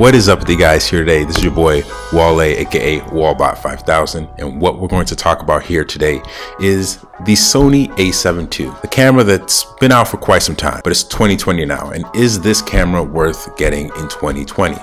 What is up with you guys here today? This is your boy Wale, aka Wallbot 5000, and what we're going to talk about here today is the Sony A7II, the camera that's been out for quite some time, but it's 2020 now. And is this camera worth getting in 2020?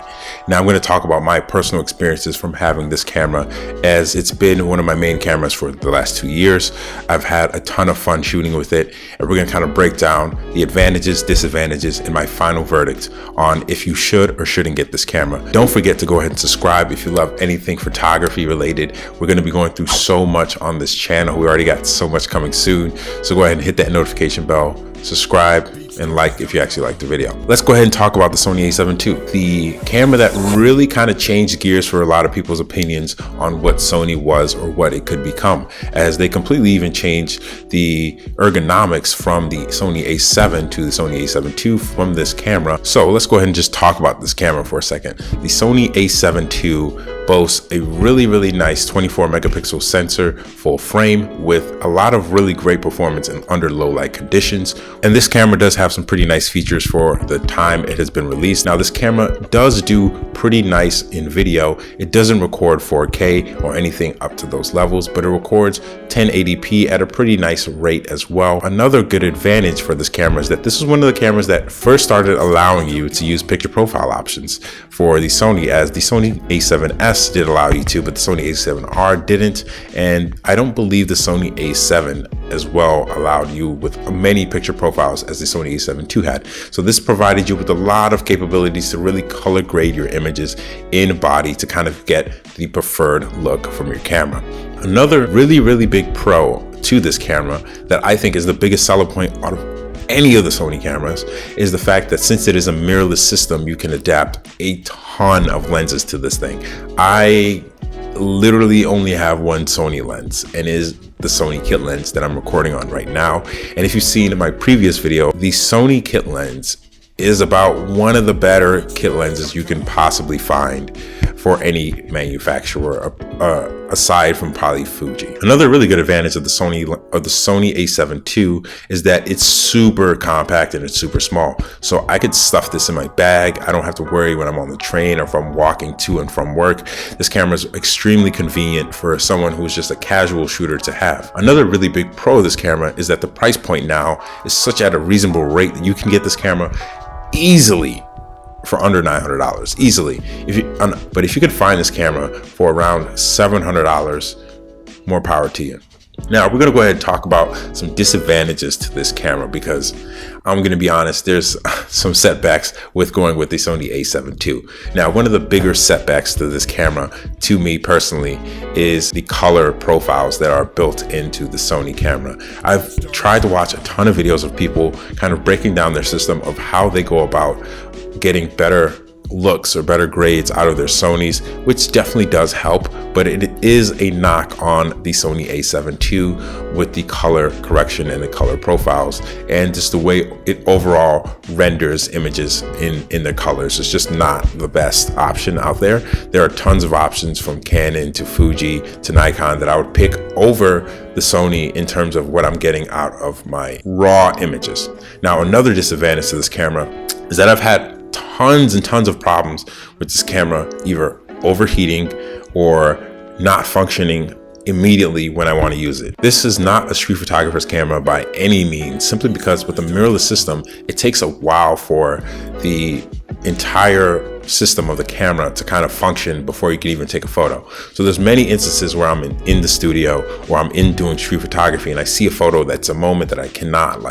Now I'm going to talk about my personal experiences from having this camera, as it's been one of my main cameras for the last 2 years. I've had a ton of fun shooting with it, and we're going to kind of break down the advantages, disadvantages, and my final verdict on if you should or shouldn't get this camera. Don't forget to go ahead and subscribe if you love anything photography related. We're going to be going through so much on this channel. We already got so much coming soon, so go ahead and hit that notification bell, subscribe, and like if you actually like the video. Let's go ahead and talk about the Sony A7II, the camera that really kind of changed gears for a lot of people's opinions on what Sony was or what it could become, as they completely even changed the ergonomics from the Sony A7 to the Sony A7II from this camera. So let's go ahead and just talk about this camera for a second. The Sony A7II boasts a really nice 24 megapixel sensor, full frame, with a lot of really great performance in under low light conditions. And this camera does have some pretty nice features for the time it has been released. Now this camera does do pretty nice in video. It doesn't record 4K or anything up to those levels, but it records 1080p at a pretty nice rate as well. Another good advantage for this camera is that this is one of the cameras that first started allowing you to use picture profile options for the Sony, as the Sony A7S did allow you to, but the Sony A7R didn't. And I don't believe the Sony A7 as well allowed you with many picture profiles as the Sony A7II had. So this provided you with a lot of capabilities to really color grade your images in body to kind of get the preferred look from your camera. Another really big pro to this camera that I think is the biggest selling point out of any of the Sony cameras is the fact that since it is a mirrorless system, you can adapt a ton of lenses to this thing. I literally only have one Sony lens, and it is the Sony Kit Lens that I'm recording on right now. And if you've seen in my previous video, the Sony Kit Lens is about one of the better kit lenses you can possibly find for any manufacturer, aside from probably Fuji. Another really good advantage of the Sony A7II is that it's super compact and it's super small. So I could stuff this in my bag. I don't have to worry when I'm on the train or if I'm walking to and from work. This camera is extremely convenient for someone who's just a casual shooter to have. Another really big pro of this camera is that the price point now is such at a reasonable rate that you can get this camera easily for under $900 easily. But if you could find this camera for around $700, more power to you. Now we're going to go ahead and talk about some disadvantages to this camera, because I'm going to be honest, there's some setbacks with going with the Sony A7II. Now, one of the bigger setbacks to this camera, to me personally, is the color profiles that are built into the Sony camera. I've tried to watch a ton of videos of people kind of breaking down their system of how they go about getting better looks or better grades out of their Sonys, which definitely does help, but it is a knock on the Sony A7II with the color correction and the color profiles and just the way it overall renders images in the colors. It's just not the best option out there. There are tons of options from Canon to Fuji to Nikon that I would pick over the Sony in terms of what I'm getting out of my raw images. Now, another disadvantage to this camera is that I've had tons and tons of problems with this camera either overheating or not functioning immediately when I want to use it. This is not a street photographer's camera by any means, simply because with the mirrorless system, it takes a while for the entire system of the camera to kind of function before you can even take a photo. So there's many instances where I'm in the studio or I'm doing street photography and I see a photo that's a moment that I cannot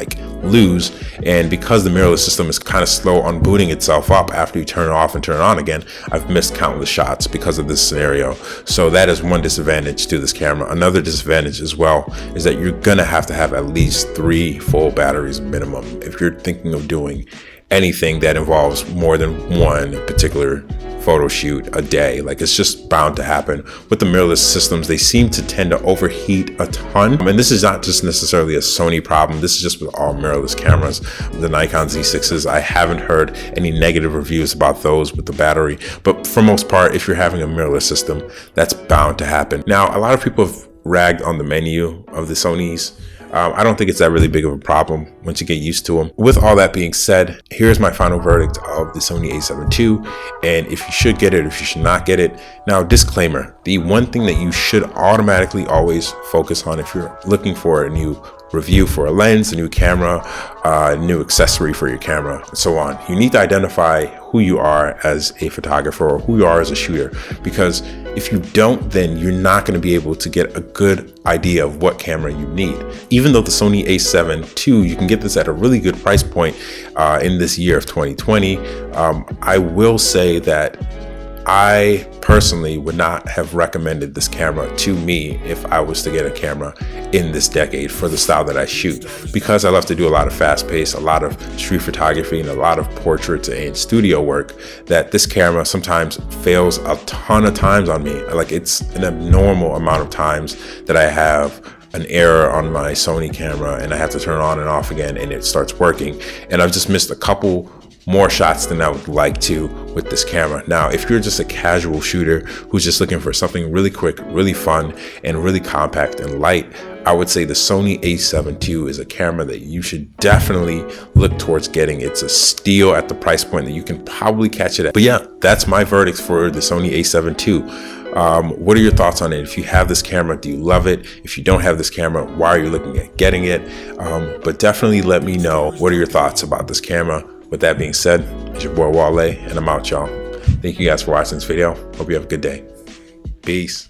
lose, and because the mirrorless system is kind of slow on booting itself up after you turn it off and turn it on again, I've missed countless shots because of this scenario. So that is one disadvantage to this camera. Another disadvantage as well is that you're gonna have to have at least 3 full batteries minimum if you're thinking of doing anything that involves more than one particular photo shoot a day. It's just bound to happen. With the mirrorless systems, they seem to tend to overheat a ton. And this is not just necessarily a Sony problem. This is just with all mirrorless cameras. The Nikon Z6s, I haven't heard any negative reviews about those with the battery. But for most part, if you're having a mirrorless system, that's bound to happen. Now, a lot of people have ragged on the menu of the Sonys. I don't think it's that really big of a problem once you get used to them. With all that being said, here's my final verdict of the Sony A7 II, and if you should get it, if you should not get it. Now, disclaimer, the one thing that you should automatically always focus on if you're looking for a new review for a lens, a new camera, a new accessory for your camera, and so on, you need to identify who you are as a photographer or who you are as a shooter, because if you don't, then you're not going to be able to get a good idea of what camera you need. Even though the Sony A7 II, you can get this at a really good price point in this year of 2020, I will say that I personally would not have recommended this camera to me if I was to get a camera in this decade for the style that I shoot, because I love to do a lot of fast pace, a lot of street photography, and a lot of portraits and studio work, that this camera sometimes fails a ton of times on me. Like, it's an abnormal amount of times that I have an error on my Sony camera and I have to turn it on and off again and it starts working. And I've just missed a couple more shots than I would like to with this camera. Now, if you're just a casual shooter who's just looking for something really quick, really fun, and really compact and light, I would say the Sony A7 II is a camera that you should definitely look towards getting. It's a steal at the price point that you can probably catch it at. But yeah, that's my verdict for the Sony A7 II. What are your thoughts on it? If you have this camera, do you love it? If you don't have this camera, why are you looking at getting it? But definitely let me know, what are your thoughts about this camera? With that being said, it's your boy Wale, and I'm out, y'all. Thank you guys for watching this video. Hope you have a good day. Peace.